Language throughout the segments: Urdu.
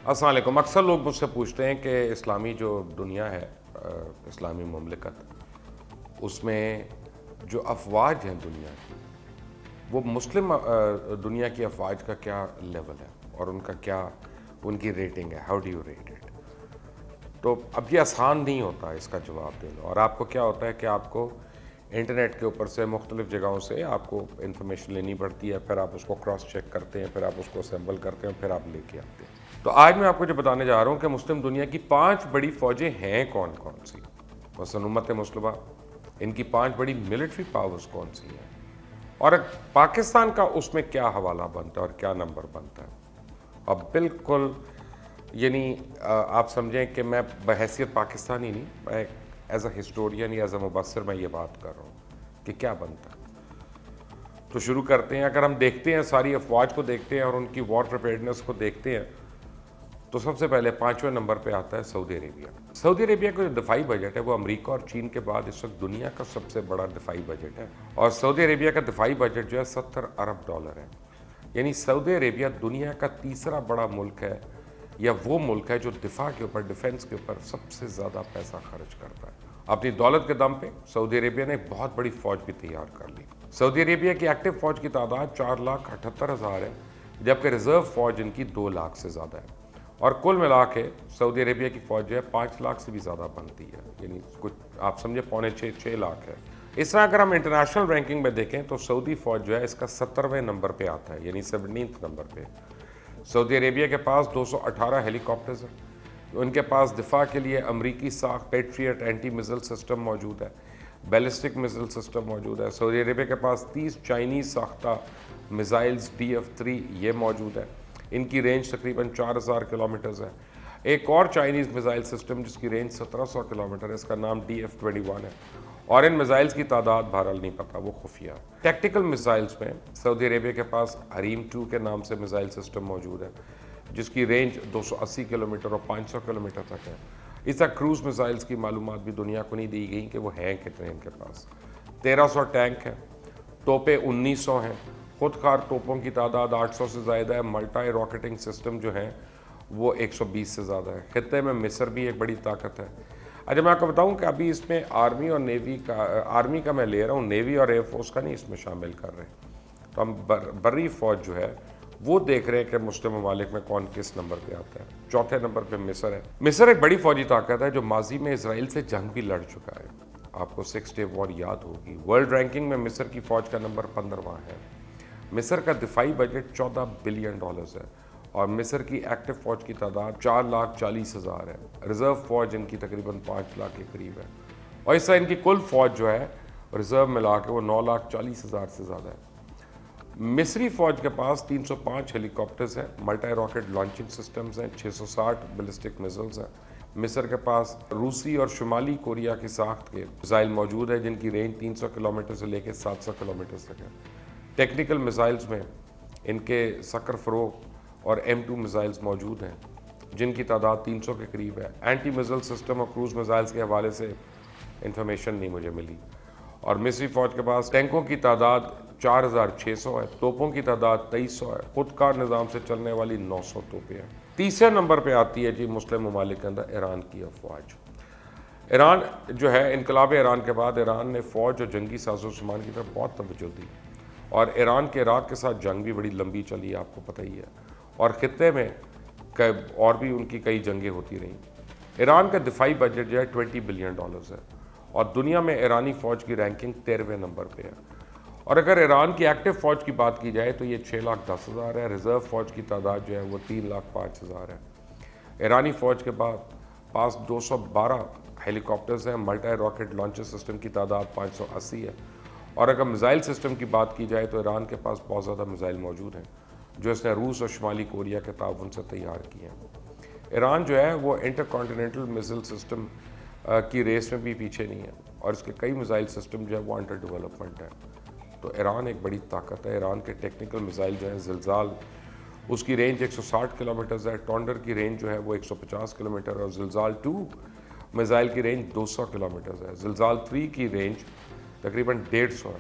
السلام علیکم. اکثر لوگ مجھ سے پوچھتے ہیں کہ اسلامی جو دنیا ہے، اسلامی مملکت، اس میں جو افواج ہیں دنیا کی، وہ مسلم دنیا کی افواج کا کیا لیول ہے اور ان کا کیا ان کی ریٹنگ ہے. How do you rate it? تو اب یہ آسان نہیں ہوتا اس کا جواب دینا. اور آپ کو کیا ہوتا ہے کہ آپ کو انٹرنیٹ کے اوپر سے مختلف جگہوں سے آپ کو انفارمیشن لینی پڑتی ہے، پھر آپ اس کو کراس چیک کرتے ہیں، پھر آپ اس کو اسمبل کرتے ہیں، پھر آپ لے کے آتے ہیں. تو آج میں آپ کو جو بتانے جا رہا ہوں کہ مسلم دنیا کی 5 بڑی فوجیں ہیں کون کون سی. مثلا امت مسلمہ، ان کی 5 بڑی ملٹری پاورز کون سی ہیں، اور پاکستان کا اس میں کیا حوالہ بنتا ہے اور کیا نمبر بنتا ہے. اب بالکل یعنی آپ سمجھیں کہ میں بحیثیت پاکستانی نہیں، میں ایز اے ہسٹورین یا ایز اے مبصر میں یہ بات کر رہا ہوں کہ کیا بنتا ہے. تو شروع کرتے ہیں. اگر ہم دیکھتے ہیں ساری افواج کو دیکھتے ہیں اور ان کی وار پریپیئرڈنس کو دیکھتے ہیں، تو سب سے پہلے 5ویں نمبر پہ آتا ہے سعودی عربیہ. سعودی عربیہ کا جو دفاعی بجٹ ہے وہ امریکہ اور چین کے بعد اس وقت دنیا کا سب سے بڑا دفاعی بجٹ ہے. اور سعودی عربیہ کا دفاعی بجٹ جو ہے $70 ارب ہے. یعنی سعودی عربیہ دنیا کا تیسرا بڑا ملک ہے، یا وہ ملک ہے جو دفاع کے اوپر، ڈیفنس کے اوپر سب سے زیادہ پیسہ خرچ کرتا ہے. اپنی دولت کے دم پہ سعودی عربیہ نے ایک بہت بڑی فوج بھی تیار کر لی. سعودی عربیہ کی ایکٹیو فوج کی تعداد 4,78,000 ہے، جبکہ ریزرو فوج ان کی 2 لاکھ سے زیادہ ہے. اور کل ملا کے سعودی عربیہ کی فوج جو ہے 5 لاکھ سے بھی زیادہ بنتی ہے، یعنی کچھ آپ سمجھے 6.25 لاکھ ہے. اس طرح اگر ہم انٹرنیشنل رینکنگ میں دیکھیں تو سعودی فوج جو ہے اس کا 70ویں نمبر پہ آتا ہے، یعنی 17 نمبر پہ. سعودی عربیہ کے پاس 218 ہیلی کاپٹرز ہیں. ان کے پاس دفاع کے لیے امریکی ساخت پیٹریٹ اینٹی میزل سسٹم موجود ہے، بیلسٹک میزل سسٹم موجود ہے. سعودی عربیہ کے پاس 30 چائنیز ساختہ میزائلز DF-3 یہ موجود ہے. ان کی رینج تقریباً 4,000 کلومیٹرز ہے. ایک اور چائنیز میزائل سسٹم جس کی رینج 1,700 کلومیٹر ہے، اس کا نام DF-21 ہے. اور ان میزائلز کی تعداد بہرحال نہیں پتہ، وہ خفیہ. ٹیکٹیکل میزائلز میں سعودی عربیہ کے پاس حریم 2 کے نام سے میزائل سسٹم موجود ہے، جس کی رینج 280 کلومیٹر اور 500 کلومیٹر تک ہے. اس طرح کروز میزائلز کی معلومات بھی دنیا کو نہیں دی گئی کہ وہ ہیں کتنے. ان کے پاس 1,300 ٹینک ہیں، توپیں 1,900 ہیں، خود کار توپوں کی تعداد 800 سے زائد ہے. ملٹائی راکٹنگ سسٹم جو ہیں وہ 120 سے زیادہ ہے. خطے میں مصر بھی ایک بڑی طاقت ہے. اچھا میں آپ کو بتاؤں کہ ابھی اس میں آرمی اور نیوی کا، آرمی کا میں لے رہا ہوں، نیوی اور ایئر فورس کا نہیں اس میں شامل کر رہے. تو ہم بری فوج جو ہے وہ دیکھ رہے ہیں کہ مسلم ممالک میں کون کس نمبر پہ آتا ہے. 4تھے نمبر پہ مصر ہے. مصر ایک بڑی فوجی طاقت ہے جو ماضی میں اسرائیل سے جنگ بھی لڑ چکا ہے. آپ کو 6 ڈے وار یاد ہوگی. ورلڈ رینکنگ میں مصر کی فوج کا نمبر 15واں ہے. مصر کا دفاعی بجٹ $14 بلین ہے، اور مصر کی ایکٹیو فوج کی تعداد 4,40,000 ہے. ریزرو فوج ان کی تقریباً 5 لاکھ کے قریب ہے. اور اس طرح ان کی کل فوج جو ہے ریزرو ملا کے وہ 9,40,000 سے زیادہ ہے. مصری فوج کے پاس 305 ہیلی کاپٹرز ہیں، ملٹائی راکٹ لانچنگ سسٹمز ہیں، 660 بیلسٹک میزلز ہیں. مصر کے پاس روسی اور شمالی کوریا کی ساخت کے میزائل موجود ہیں، جن کی رینج 300 کلومیٹر سے لے کے 700 کلومیٹر تک ہے. ٹیکنیکل میزائلز میں ان کے سکر فروغ اور M2 میزائلز موجود ہیں، جن کی تعداد 300 کے قریب ہے. اینٹی میزل سسٹم اور کروز میزائلز کے حوالے سے انفارمیشن نہیں مجھے ملی. اور مصری فوج کے پاس ٹینکوں کی تعداد 4,600 ہے، توپوں کی تعداد 2,300 ہے، خود کار نظام سے چلنے والی 900 توپیں ہیں. تیسرے نمبر پہ آتی ہے جی مسلم ممالک کے اندر ایران کی افواج. ایران جو ہے، انقلاب ایران کے بعد ایران نے فوج اور جنگی ساز و سامان کی طرف بہت توجہ دی. اور ایران کے عراق کے ساتھ جنگ بھی بڑی لمبی چلی، آپ کو پتہ ہی ہے. اور خطے میں اور بھی ان کی کئی جنگیں ہوتی رہیں. ایران کا دفاعی بجٹ جو ہے $20 بلین ہے، اور دنیا میں ایرانی فوج کی رینکنگ 13ویں نمبر پہ ہے. اور اگر ایران کی ایکٹیو فوج کی بات کی جائے تو یہ 6,10,000 ہے. ریزرو فوج کی تعداد جو ہے وہ 3,05,000 ہے. ایرانی فوج کے بعد پاس 212 ہیلی کاپٹرز ہیں. ملٹائی راکٹ لانچر سسٹم کی تعداد 580 ہے. اور اگر میزائل سسٹم کی بات کی جائے تو ایران کے پاس بہت زیادہ میزائل موجود ہیں، جو اس نے روس اور شمالی کوریا کے تعاون سے تیار کیے ہیں. ایران جو ہے وہ انٹر کانٹیننٹل میزائل سسٹم کی ریس میں بھی پیچھے نہیں ہے، اور اس کے کئی میزائل سسٹم جو ہے وہ انڈر ڈیولپمنٹ ہے. تو ایران ایک بڑی طاقت ہے. ایران کے ٹیکنیکل میزائل جو ہیں، زلزال اس کی رینج 160 کلومیٹرز ہے، ٹونڈر کی رینج جو ہے وہ 150 کلومیٹر، اور زلزال 2 میزائل کی رینج 200 کلومیٹرز ہے. زلزال 3 کی رینج تقریباً 150 ہے.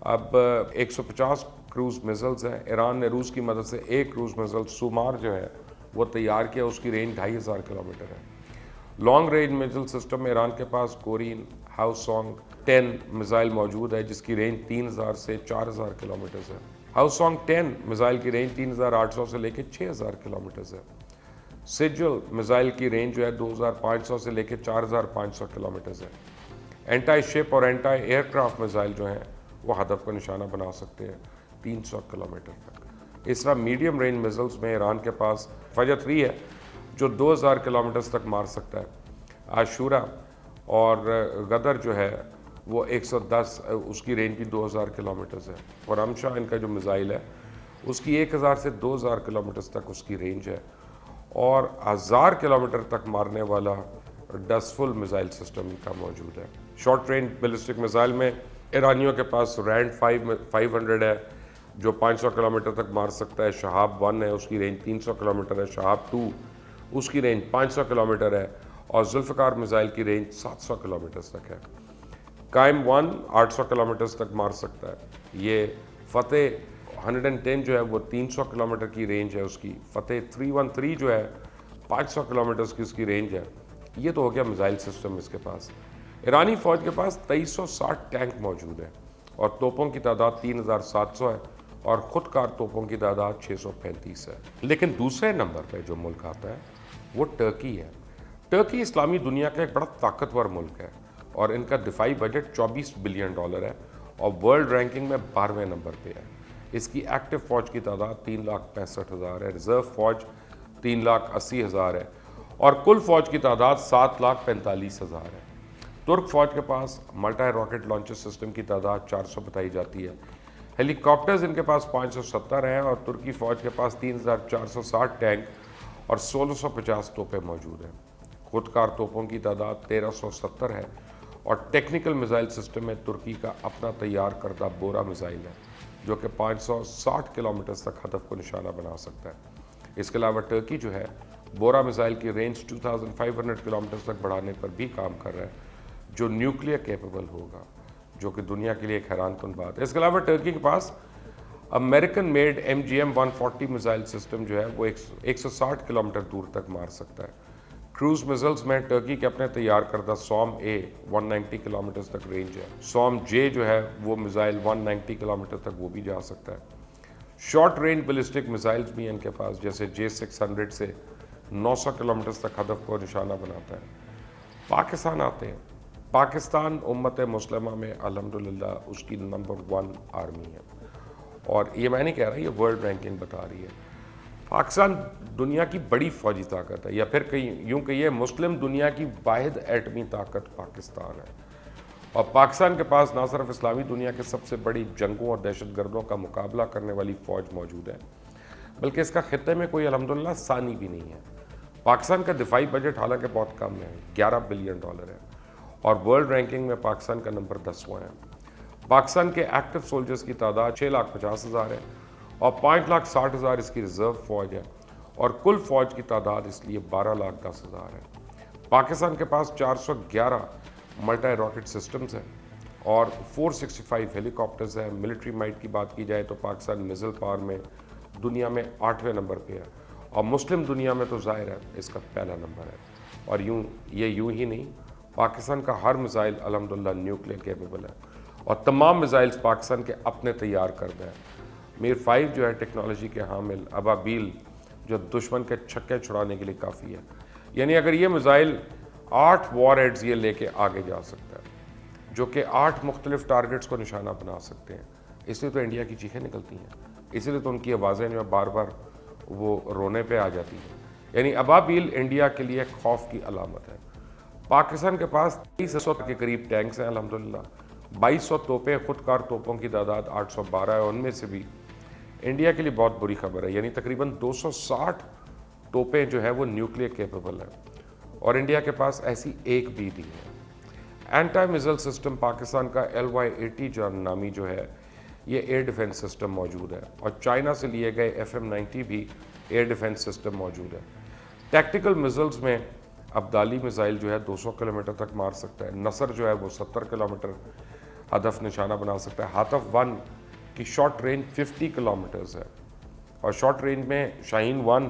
اب 150 کروز میزلز ہیں. ایران نے روس کی مدد سے ایک کروز میزل سومار جو ہے وہ تیار کیا، اس کی رینج 2500 کلومیٹر ہے۔ لانگ رینج میزائل سسٹم میں ایران کے پاس کورین ہاؤسونگ 10 میزائل موجود ہے جس کی رینج 3000 سے 4000 کلومیٹر ہے۔ ہاؤسونگ 10 میزائل کی رینج 3800 سے لے کے 6000 کلومیٹر ہے۔ سجل میزائل کی رینج جو ہے 2500 سے لے کے 4500 کلومیٹر ہے۔ اینٹائی شپ اور اینٹائی ایئر کرافٹ میزائل جو ہیں وہ ہدف کو نشانہ بنا سکتے ہیں 300 کلومیٹر تک۔ اس طرح میڈیم رینج میزائلز میں ایران کے پاس فجر 3 ہے جو 2000 کلومیٹر تک مار سکتا ہے۔ عاشورہ اور غدر جو ہے وہ 110، اس کی رینج بھی 2000 کلومیٹر ہے۔ اور امشا ان کا جو میزائل ہے اس کی 1000 سے 2000 کلومیٹر تک اس کی رینج ہے، اور 1000 کلومیٹر تک مارنے والا ڈسفل میزائل سسٹم ان کا موجود ہے۔ شارٹ رینج بیلسٹک میزائل میں ایرانیوں کے پاس رینڈ 500 ہے جو 500 کلومیٹر تک مار سکتا ہے۔ شہاب 1 ہے، اس کی رینج 300 کلومیٹر ہے۔ شہاب 2 اس کی رینج 500 کلومیٹر ہے، اور ذوالفقار میزائل کی رینج 700 کلومیٹر تک ہے۔ قائم 1 800 کلومیٹر تک مار سکتا ہے۔ یہ فتح 110 جو ہے وہ 300 کلومیٹر کی رینج ہے اس کی۔ فتح 313 جو ہے 500 کلومیٹر کی اس کی رینج ہے۔ یہ تو ہو گیا میزائل سسٹم اس کے پاس۔ ایرانی فوج کے پاس 2360 ٹینک موجود ہے، اور توپوں کی تعداد 3700 ہے، اور خود کار توپوں کی تعداد 635 ہے۔ لیکن دوسرے نمبر پہ جو ملک آتا ہے وہ ٹرکی ہے۔ ٹرکی اسلامی دنیا کا ایک بڑا طاقتور ملک ہے، اور ان کا دفاعی بجٹ $24 بلین ہے، اور ورلڈ رینکنگ میں 12ویں نمبر پہ ہے۔ اس کی ایکٹیو فوج کی تعداد 3,65,000 ہے، ریزرو فوج 3,80,000 ہے، اور کل فوج کی تعداد 7,45,000 ہے۔ ترک فوج کے پاس ملٹا راکٹ لانچر سسٹم کی تعداد 400 بتائی جاتی ہے۔ ہیلی کاپٹرز ان کے پاس 570 ہیں، اور ترکی فوج کے پاس 3,460 ٹینک اور 1650 توپیں موجود ہیں۔ خود کار توپوں کی تعداد 1370 ہے، اور ٹیکنیکل میزائل سسٹم میں ترکی کا اپنا تیار کردہ بورا میزائل ہے جو کہ 560 کلومیٹر تک ہدف کو نشانہ بنا سکتا ہے۔ اس کے علاوہ ٹرکی جو ہے بورا میزائل کی رینج 2500 کلومیٹر تک بڑھانے پر بھی کام کر رہا ہے، جو نیوکلیئر کیپیبل ہوگا، جو کہ دنیا کے لیے ایک حیران کن بات ہے۔ اس کے علاوہ ٹرکی کے پاس American made MGM-140 missile system جو ہے وہ 160 کلومیٹر دور تک مار سکتا ہے۔ کروز میزائلز میں ٹرکی کے اپنے تیار کردہ سوم A 190 کلومیٹر تک رینج ہے۔ سوم J جو ہے وہ میزائل 190 کلومیٹر تک وہ بھی جا سکتا ہے۔ شارٹ رینج بیلسٹک میزائلز بھی ان کے پاس، جیسے J600 سے 900 کلومیٹر تک ہدف کو نشانہ بناتا ہے۔ پاکستان آتے ہیں۔ پاکستان امت مسلمہ میں الحمدللہ اس کی نمبر 1 آرمی ہے، اور یہ میں نہیں کہہ رہا، یہ ورلڈ رینکنگ بتا رہی ہے۔ پاکستان دنیا کی بڑی فوجی طاقت ہے، یا پھر یوں کہیے مسلم دنیا کی واحد ایٹمی طاقت پاکستان ہے، اور پاکستان کے پاس نہ صرف اسلامی دنیا کے سب سے بڑی جنگوں اور دہشت گردوں کا مقابلہ کرنے والی فوج موجود ہے، بلکہ اس کا خطے میں کوئی الحمدللہ ثانی بھی نہیں ہے۔ پاکستان کا دفاعی بجٹ حالانکہ بہت کم ہے، $11 بلین ہے، اور ورلڈ رینکنگ میں پاکستان کا نمبر 10واں ہے۔ پاکستان کے ایکٹیو سولجرز کی تعداد 6,50,000 ہے، اور 5,60,000 اس کی ریزرو فوج ہے، اور کل فوج کی تعداد اس لیے 12,10,000 ہے۔ پاکستان کے پاس 411 ملٹا راکٹ سسٹمز ہیں، اور 465 ہیلی کاپٹرز ہیں۔ ملٹری مائٹ کی بات کی جائے تو پاکستان میزل پاور میں دنیا میں 8ویں نمبر پہ ہے، اور مسلم دنیا میں تو ظاہر ہے اس کا پہلا نمبر ہے۔ اور یوں ہی نہیں، پاکستان کا ہر میزائل الحمدللہ نیوکلیئر کیپیبل ہے، اور تمام میزائلز پاکستان کے اپنے تیار کردہ ہیں۔ میر 5 جو ہے ٹیکنالوجی کے حامل ابابیل، جو دشمن کے چھکے چھڑانے کے لیے کافی ہے، یعنی اگر یہ میزائل 8 وار ہیڈز یہ لے کے آگے جا سکتا ہے، جو کہ 8 مختلف ٹارگٹس کو نشانہ بنا سکتے ہیں، اس لیے تو انڈیا کی چیخیں نکلتی ہیں، اس لیے تو ان کی آوازیں جو بار بار وہ رونے پہ آ جاتی ہیں۔ یعنی ابابیل انڈیا کے لیے خوف کی علامت ہے۔ پاکستان کے پاس 300 کے قریب ٹینکس ہیں الحمدللہ، 2200 توپیں، خود کار توپوں کی تعداد 812 ہے، ان میں سے بھی انڈیا کے لیے بہت بری خبر ہے، یعنی تقریباً 260 توپیں جو ہے وہ نیوکلیئر کیپیبل ہیں، اور انڈیا کے پاس ایسی ایک بھی نہیں ہے۔ اینٹی میزائل سسٹم پاکستان کا LY-80 نامی جو ہے یہ ایئر ڈیفنس سسٹم موجود ہے، اور چائنا سے لیے گئے FM-90 بھی ایئر ڈیفنس سسٹم موجود ہے۔ ٹیکٹیکل میزائلز میں ابدالی میزائل جو ہے 200 کلومیٹر تک مار سکتا ہے، نصر جو ہے وہ 70 کلومیٹر ہدف نشانہ بنا سکتا ہے، ہاتف 1 کی شارٹ رینج 50 کلومیٹرز ہے، اور شارٹ رینج میں شاہین 1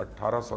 1800